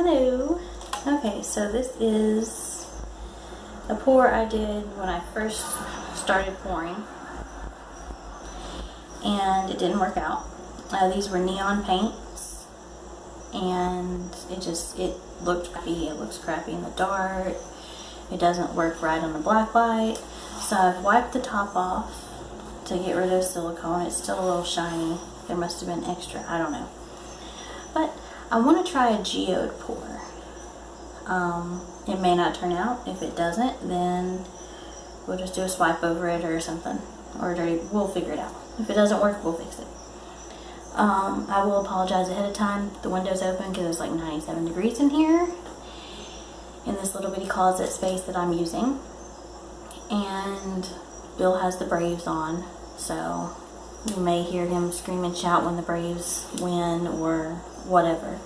Hello. Okay, so this is a pour I did when I first started pouring, and it didn't work out. These were neon paints, and it looked crappy. It looks crappy in the dark. It doesn't work right on the black light. So I've wiped the top off to get rid of silicone. It's still a little shiny. There must have been extra, I don't know. But I want to try a geode pour. It may not turn out. If it doesn't, then we'll just do a swipe over it or something. Or we'll figure it out. If it doesn't work, we'll fix it. I will apologize ahead of time. The window's open because it's like 97 degrees in here, in this little bitty closet space that I'm using. And Bill has the Braves on, so you may hear him scream and shout when the Braves win or whatever.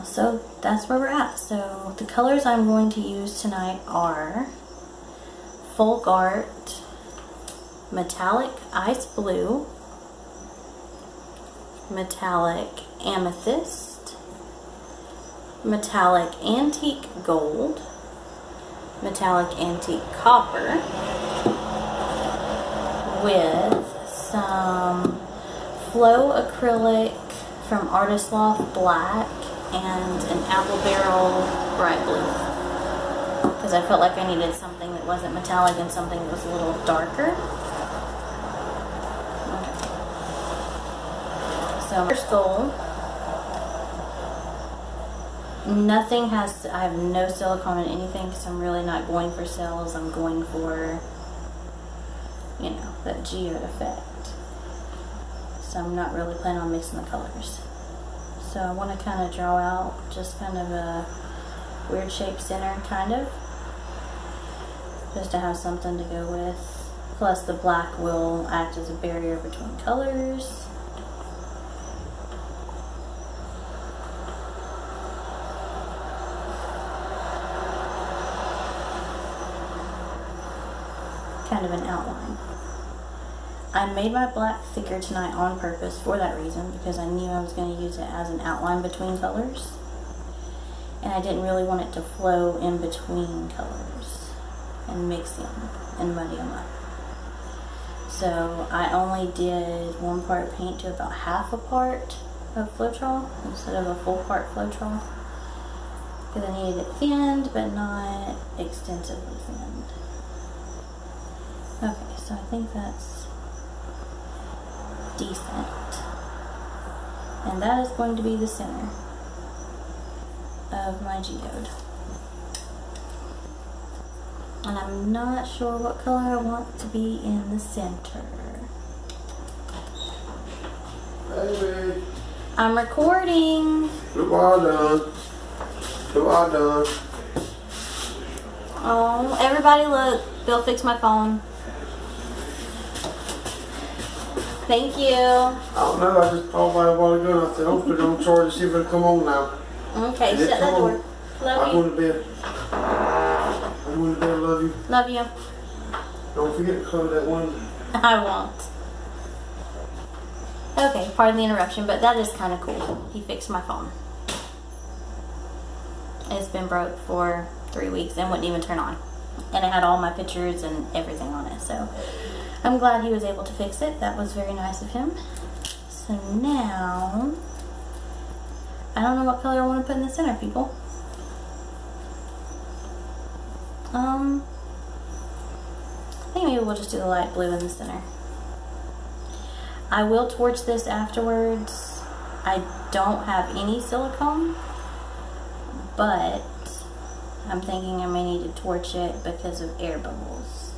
So that's where we're at. So the colors I'm going to use tonight are Folk Art, Metallic Ice Blue, Metallic Amethyst, Metallic Antique Gold, Metallic Antique Copper, with some Flow Acrylic from Artist Loft Black and an Apple Barrel Bright Blue, because I felt like I needed something that wasn't metallic and something that was a little darker. Okay. So first goal, I have no silicone in anything because I'm really not going for cells. I'm going for, you know, that geode effect. So I'm not really planning on mixing the colors. So I want to kind of draw out just kind of a weird shaped center, kind of, just to have something to go with. Plus the black will act as a barrier between colors. Kind of an outline. I made my black thicker tonight on purpose for that reason, because I knew I was going to use it as an outline between colors, and I didn't really want it to flow in between colors and mix them and muddy them up. So I only did 1 part paint to about half a part of Floetrol instead of a full part Floetrol, because I needed it thinned but not extensively thinned. Okay, so I think that's decent. And that is going to be the center of my geode. And I'm not sure what color I want to be in the center. Hey, babe. I'm recording. We're all done. We're all done. Oh, everybody look. Bill fixed my phone. Thank you. I don't know, I just called by a while ago and I said, I'll put it on charge and see if it'll come on now. Okay, shut that door. Love you. I'm going to bed. I'm going to bed, love you. Love you. Don't forget to close that window. I won't. Okay, pardon the interruption, but that is kind of cool. He fixed my phone. It's been broke for 3 weeks and wouldn't even turn on. And it had all my pictures and everything on it, so I'm glad he was able to fix it. That was very nice of him. So now, I don't know what color I want to put in the center, people. I think maybe we'll just do the light blue in the center. I will torch this afterwards. I don't have any silicone, but I'm thinking I may need to torch it because of air bubbles.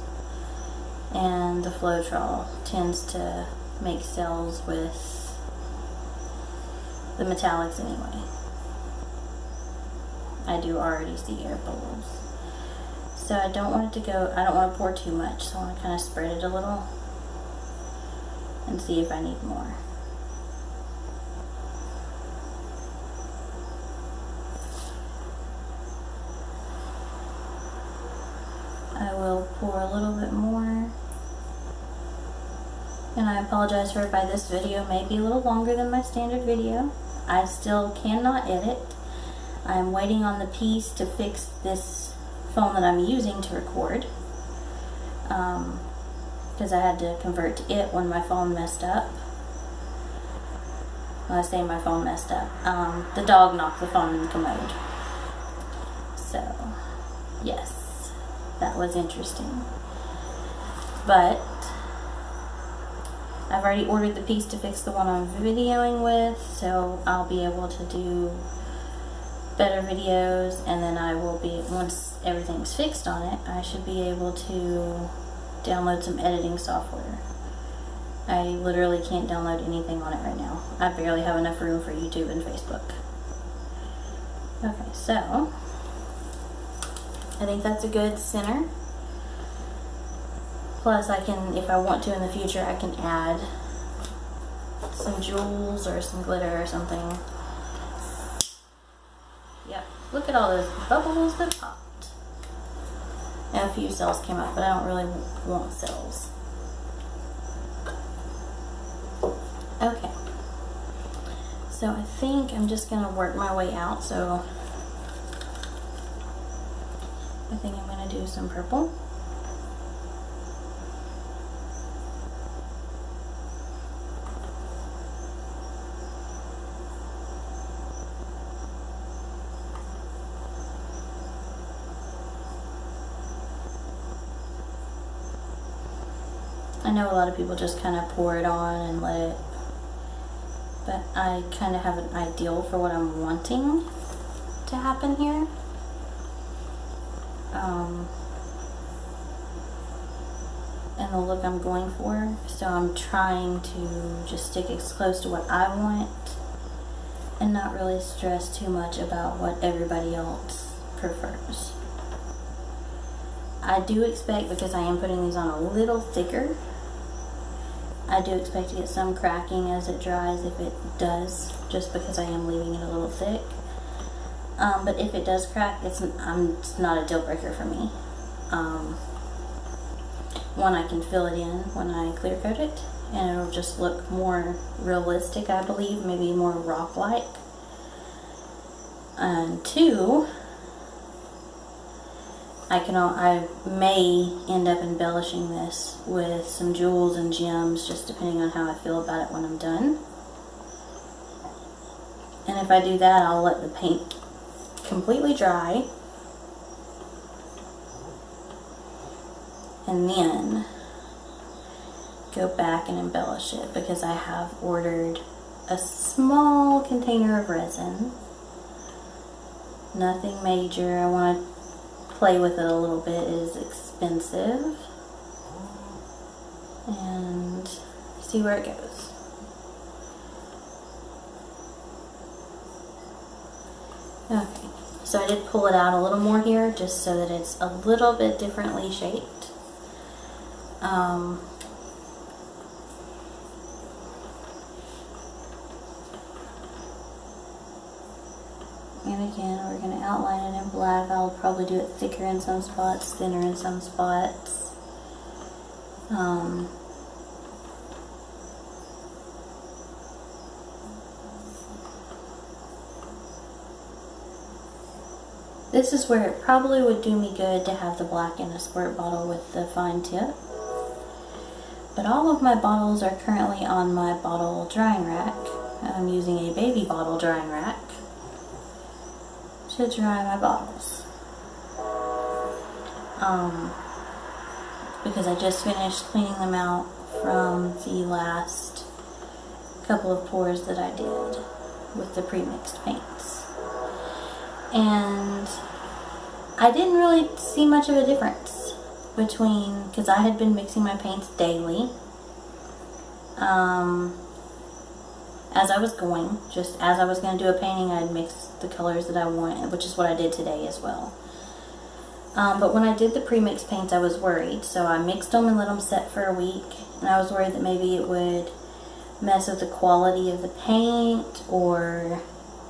And the Floetrol tends to make cells with the metallics anyway. I do already see air bubbles. So I don't want it to go, I don't want to pour too much, so I want to kind of spread it a little and see if I need more. I will pour a little bit more. And I apologize for everybody, this video may be a little longer than my standard video. I still cannot edit. I'm waiting on the piece to fix this phone that I'm using to record, because I had to convert to it when my phone messed up. Well, I say my phone messed up. The dog knocked the phone in the commode. So, yes, that was interesting. But I've already ordered the piece to fix the one I'm videoing with, so I'll be able to do better videos, and then I will be, once everything's fixed on it, I should be able to download some editing software. I literally can't download anything on it right now. I barely have enough room for YouTube and Facebook. Okay, so I think that's a good center. Plus I can, if I want to in the future, I can add some jewels or some glitter or something. Yep, look at all those bubbles that popped. And a few cells came out, but I don't really want cells. Okay, so I think I'm just going to work my way out, so I think I'm going to do some purple. I know a lot of people just kind of pour it on and let it, but I kind of have an ideal for what I'm wanting to happen here. And the look I'm going for. So I'm trying to just stick as close to what I want and not really stress too much about what everybody else prefers. I do expect, because I am putting these on a little thicker, I do expect to get some cracking as it dries, if it does, just because I am leaving it a little thick. But if it does crack, it's not a deal breaker for me. One, I can fill it in when I clear coat it, and it'll just look more realistic, I believe, maybe more rock-like. And two, I may end up embellishing this with some jewels and gems, just depending on how I feel about it when I'm done. And if I do that, I'll let the paint completely dry, and then go back and embellish it, because I have ordered a small container of resin. Nothing major. I want to play with it a little bit. It is expensive, and see where it goes. Okay, so I did pull it out a little more here, just so that it's a little bit differently shaped. And again, we're going to outline it in black. I'll probably do it thicker in some spots, thinner in some spots. This is where it probably would do me good to have the black in a squirt bottle with the fine tip. But all of my bottles are currently on my bottle drying rack. I'm using a baby bottle drying rack to dry my bottles. Because I just finished cleaning them out from the last couple of pours that I did with the pre-mixed paints. And I didn't really see much of a difference between, because I had been mixing my paints daily as I was going, just as I was going to do a painting, I'd mix the colors that I want, which is what I did today as well. But when I did the pre-mixed paints, I was worried, so I mixed them and let them set for a week, and I was worried that maybe it would mess with the quality of the paint or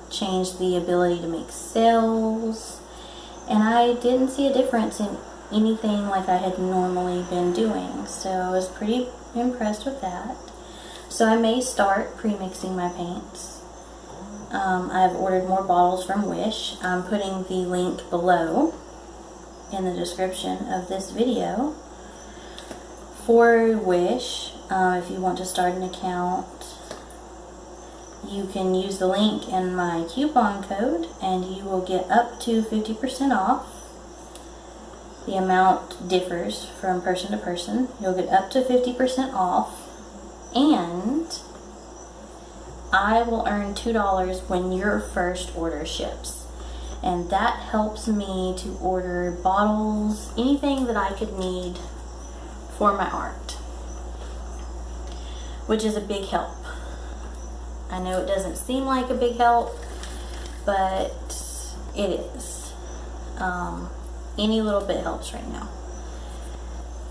change the ability to make cells, and I didn't see a difference in anything like I had normally been doing, so I was pretty impressed with that. So I may start pre-mixing my paints I've ordered more bottles from Wish. I'm putting the link below in the description of this video for Wish. If you want to start an account, you can use the link in my coupon code and you will get up to 50% off. The amount differs from person to person. You'll get up to 50% off, and I will earn $2 when your first order ships. And that helps me to order bottles, anything that I could need for my art, which is a big help. I know it doesn't seem like a big help, but it is. Any little bit helps right now.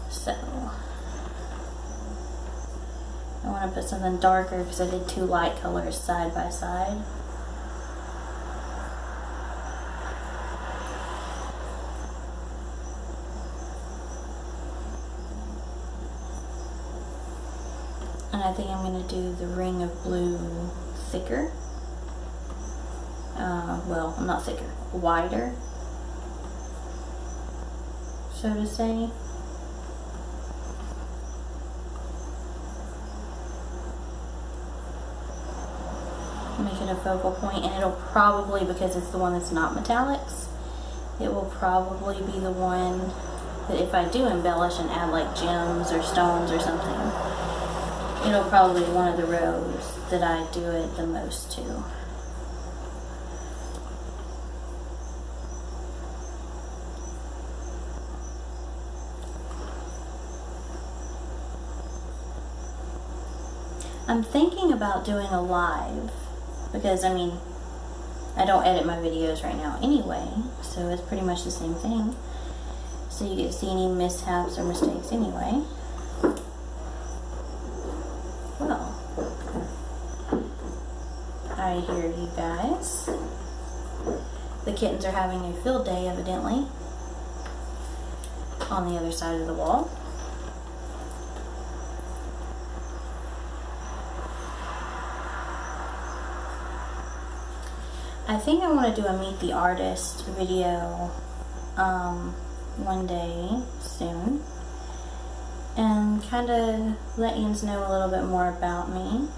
So I want to put something darker because I did 2 light colors side by side. And I think I'm going to do the ring of blue thicker. Well, not thicker, wider, so to say. Make it a focal point, and it'll probably, because it's the one that's not metallics, it will probably be the one that if I do embellish and add like gems or stones or something, it'll probably be one of the rows that I do it the most to. I'm thinking about doing a live, because I mean, I don't edit my videos right now anyway, so it's pretty much the same thing. So you get to see any mishaps or mistakes anyway. Well, I hear you guys. The kittens are having a field day, evidently, on the other side of the wall. I think I want to do a Meet the Artist video one day soon, and kind of let you know a little bit more about me.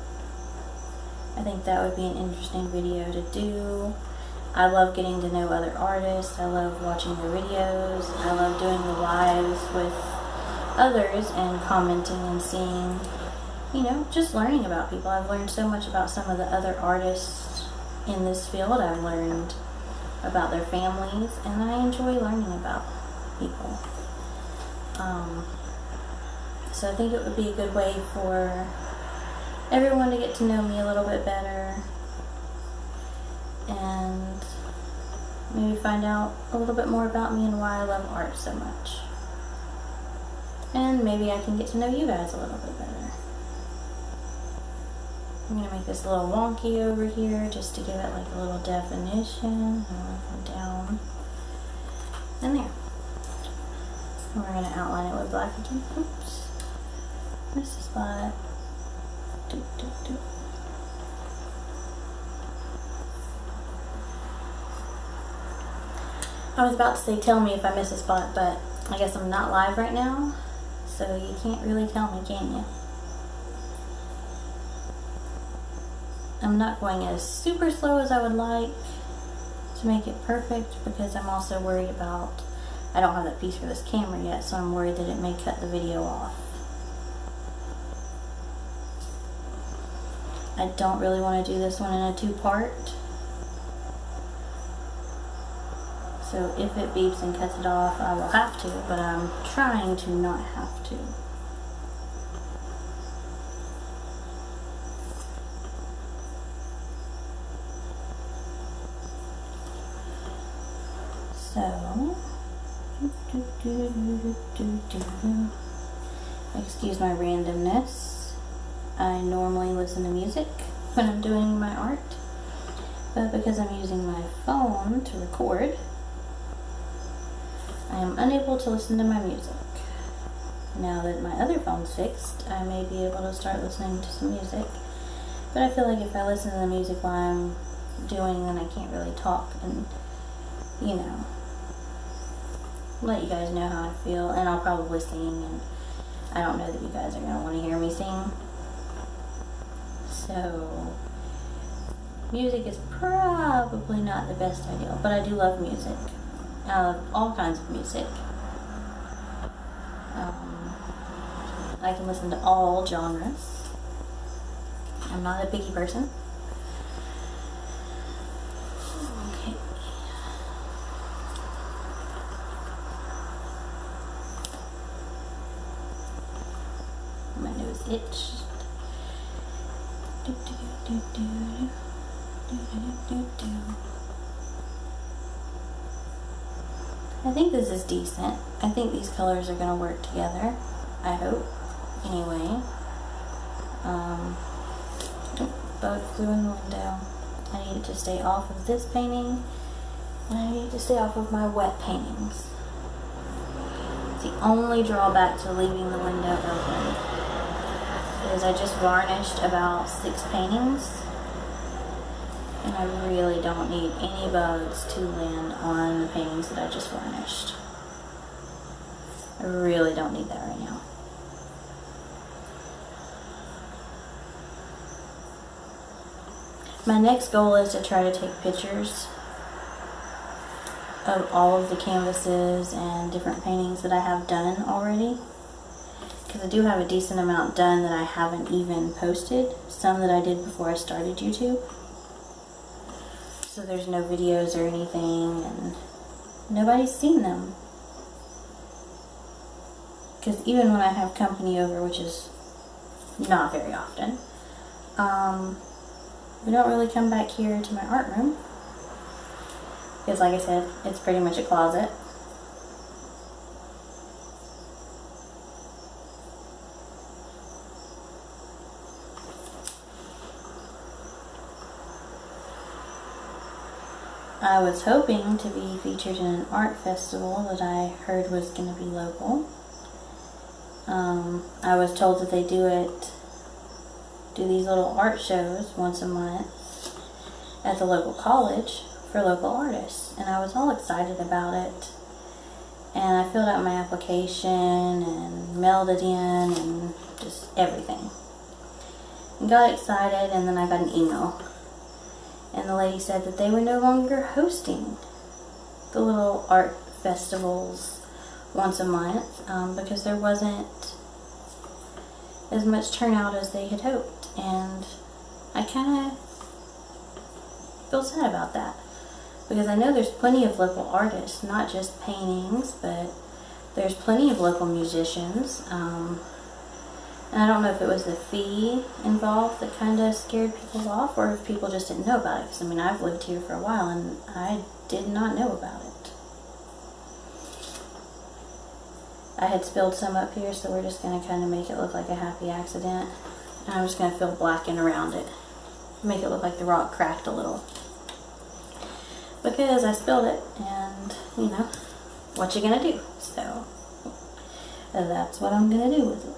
I think that would be an interesting video to do. I love getting to know other artists. I love watching their videos. I love doing the lives with others and commenting and seeing, you know, just learning about people. I've learned so much about some of the other artists in this field. I've learned about their families, and I enjoy learning about people. So I think it would be a good way for everyone to get to know me a little bit better, and maybe find out a little bit more about me and why I love art so much. And maybe I can get to know you guys a little bit better. I'm going to make this a little wonky over here just to give it like a little definition. And go down and there. And we're going to outline it with black again. Oops. Missed the spot. Doop, doop, doop. I was about to say tell me if I miss a spot, but I guess I'm not live right now, so you can't really tell me, can you? I'm not going as super slow as I would like to make it perfect, because I'm also worried about, I don't have that piece for this camera yet, so I'm worried that it may cut the video off. I don't really want to do this one in a 2-part. So if it beeps and cuts it off, I will have to, but I'm trying to not have to. So, excuse my randomness. I normally listen to music when I'm doing my art, but because I'm using my phone to record, I am unable to listen to my music. Now that my other phone's fixed, I may be able to start listening to some music, but I feel like if I listen to the music while I'm doing, and I can't really talk and, you know, let you guys know how I feel. And I'll probably sing, and I don't know that you guys are going to want to hear me sing. So music is probably not the best idea, but I do love music. I love all kinds of music. I can listen to all genres. I'm not a picky person. Okay. My nose itched. Do, do, do, do, do, do, do, do. I think this is decent. I think these colors are going to work together. I hope. Anyway. Bug flew in the window. I need it to stay off of this painting. And I need to stay off of my wet paintings. It's the only drawback to leaving the window open. Is I just varnished about 6 paintings. And I really don't need any bugs to land on the paintings that I just varnished. I really don't need that right now. My next goal is to try to take pictures of all of the canvases and different paintings that I have done already. Because I do have a decent amount done that I haven't even posted. Some that I did before I started YouTube. So there's no videos or anything, and nobody's seen them. Because even when I have company over, which is not very often, we don't really come back here to my art room. Because like I said, it's pretty much a closet. I was hoping to be featured in an art festival that I heard was going to be local. I was told that they do these little art shows once a month at the local college for local artists, and I was all excited about it. And I filled out my application and mailed it in and just everything. And got excited, and then I got an email. And the lady said that they were no longer hosting the little art festivals once a month because there wasn't as much turnout as they had hoped. And I kind of feel sad about that, because I know there's plenty of local artists, not just paintings, but there's plenty of local musicians. And I don't know if it was the fee involved that kind of scared people off, or if people just didn't know about it. Because, I mean, I've lived here for a while, and I did not know about it. I had spilled some up here, so we're just going to kind of make it look like a happy accident. And I'm just going to fill black in around it. Make it look like the rock cracked a little. Because I spilled it, and, you know, what you going to do? So, that's what I'm going to do with it.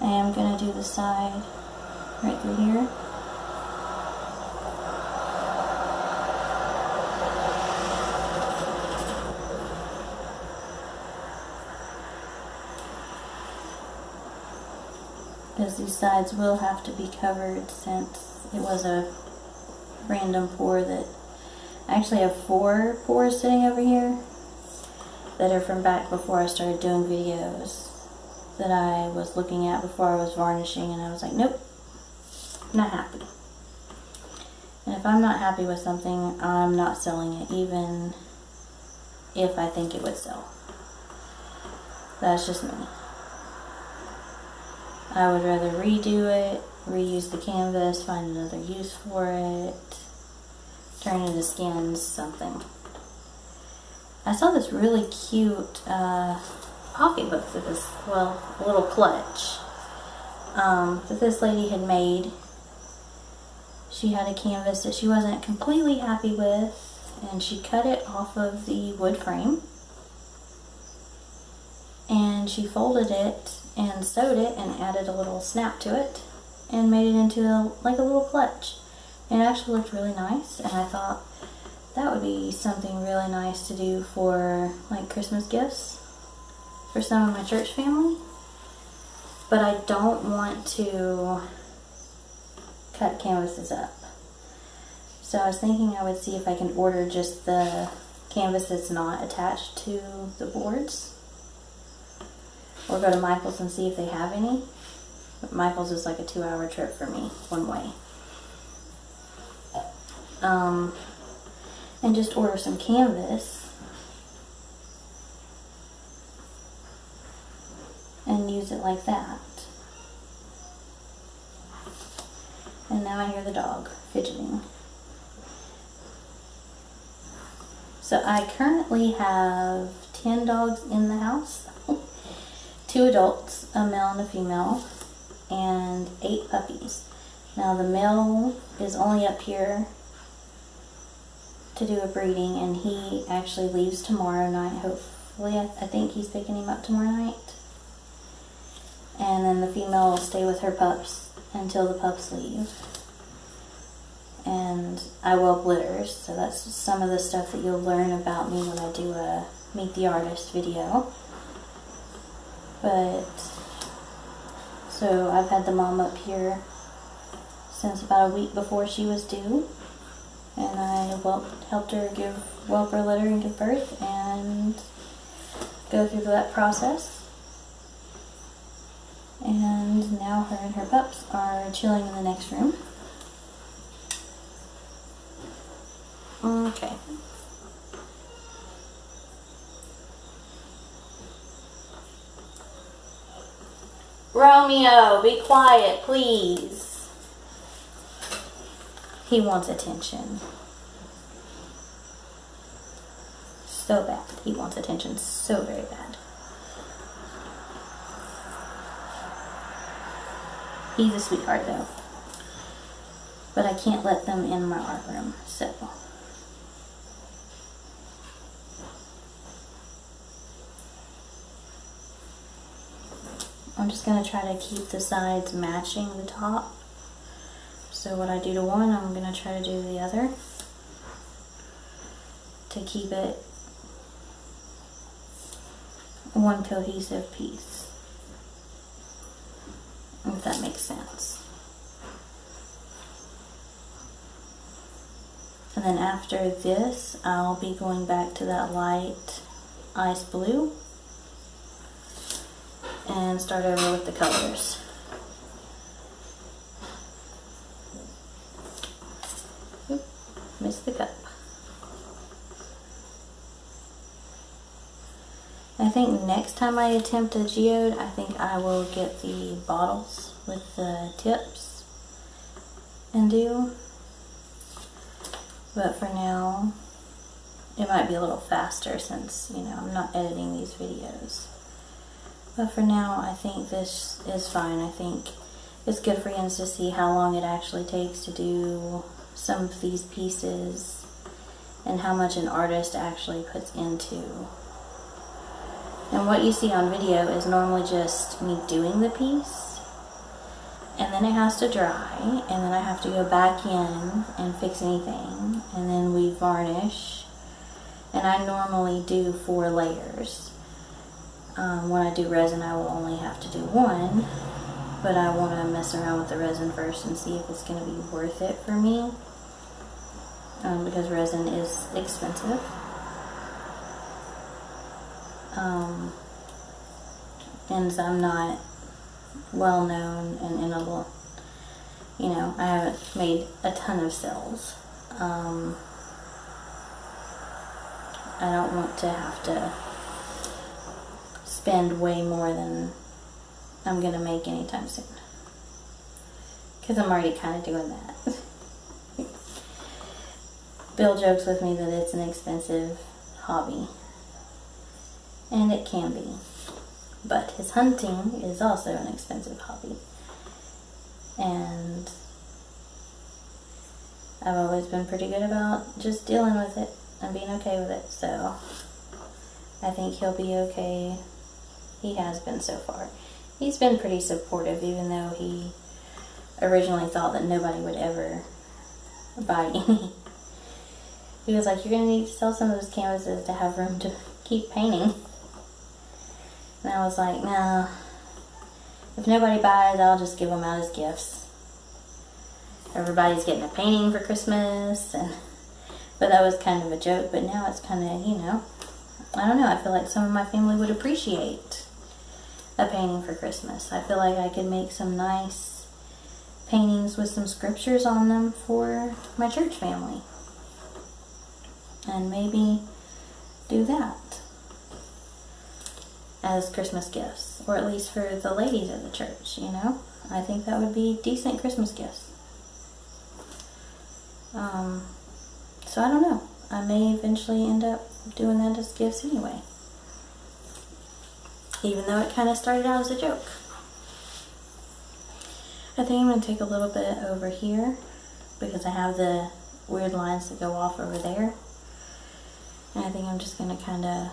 I am going to do the side right through here. Because these sides will have to be covered, since it was a random pour that... I actually have 4 pours sitting over here that are from back before I started doing videos, that I was looking at before I was varnishing, and I was like, nope, not happy. And if I'm not happy with something, I'm not selling it, even if I think it would sell. That's just me. I would rather redo it, reuse the canvas, find another use for it, turn into skins, something. I saw this really cute pocketbook that this, well, a little clutch that this lady had made. She had a canvas that she wasn't completely happy with, and she cut it off of the wood frame, and and she folded it and sewed it and added a little snap to it and made it into like a little clutch. It actually looked really nice, and I thought that would be something really nice to do for like Christmas gifts for some of my church family. But I don't want to cut canvases up. So I was thinking I would see if I can order just the canvas that's not attached to the boards, or go to Michael's and see if they have any. But Michael's is like a 2-hour trip for me, one way. And just order some canvas and use it like that. And now I hear the dog fidgeting. So I currently have 10 dogs in the house. 2 adults, a male and a female, and 8 puppies. Now the male is only up here to do a breeding, and he actually leaves tomorrow night. Hopefully, I think he's picking him up tomorrow night. And then the female will stay with her pups until the pups leave. And I whelp litters, so that's some of the stuff that you'll learn about me when I do a Meet the Artist video. But, so I've had the mom up here since about a week before she was due. And I helped her whelp her litter and give birth and go through that process. And now her and her pups are chilling in the next room. Okay. Romeo, be quiet, please. He wants attention. So bad. He wants attention so very bad. He's a sweetheart though. But I can't let them in my art room, so. I'm just going to try to keep the sides matching the top. So what I do to one, I'm going to try to do the other to keep it one cohesive piece, if that makes sense. And then after this, I'll be going back to that light ice blue and start over with the colors. Oop, missed the cup. I think next time I attempt a geode, I think I will get the bottles with the tips and do. But for now, it might be a little faster since, you know, I'm not editing these videos. But for now, I think this is fine. I think it's good for you to see how long it actually takes to do some of these pieces and how much an artist actually puts into. And what you see on video is normally just me doing the piece, and then it has to dry, and then I have to go back in and fix anything, and then we varnish. And I normally do 4 layers. When I do resin, I will only have to do 1, but I want to mess around with the resin first and see if it's going to be worth it for me, because resin is expensive. And so I'm not well known and in a, you know, I haven't made a ton of sales. I don't want to have to spend way more than I'm gonna make anytime soon, because I'm already kind of doing that. Bill jokes with me that it's an expensive hobby, and it can be, but his hunting is also an expensive hobby, and I've always been pretty good about just dealing with it and being okay with it, so I think he'll be okay He has been so far. He's been pretty supportive, even though he originally thought that nobody would ever buy any. He was like, you're going to need to sell some of those canvases to have room to keep painting. And I was like, no. If nobody buys, I'll just give them out as gifts. Everybody's getting a painting for Christmas. But that was kind of a joke. But now it's kind of, you know, I don't know. I feel like some of my family would appreciate a painting for Christmas. I feel like I could make some nice paintings with some scriptures on them for my church family. And maybe do that as Christmas gifts, or at least for the ladies at the church, you know. I think that would be decent Christmas gifts. So I don't know. I may eventually end up doing that as gifts anyway, even though it kind of started out as a joke. I think I'm going to take a little bit over here because I have the weird lines that go off over there. And I think I'm just going to kind of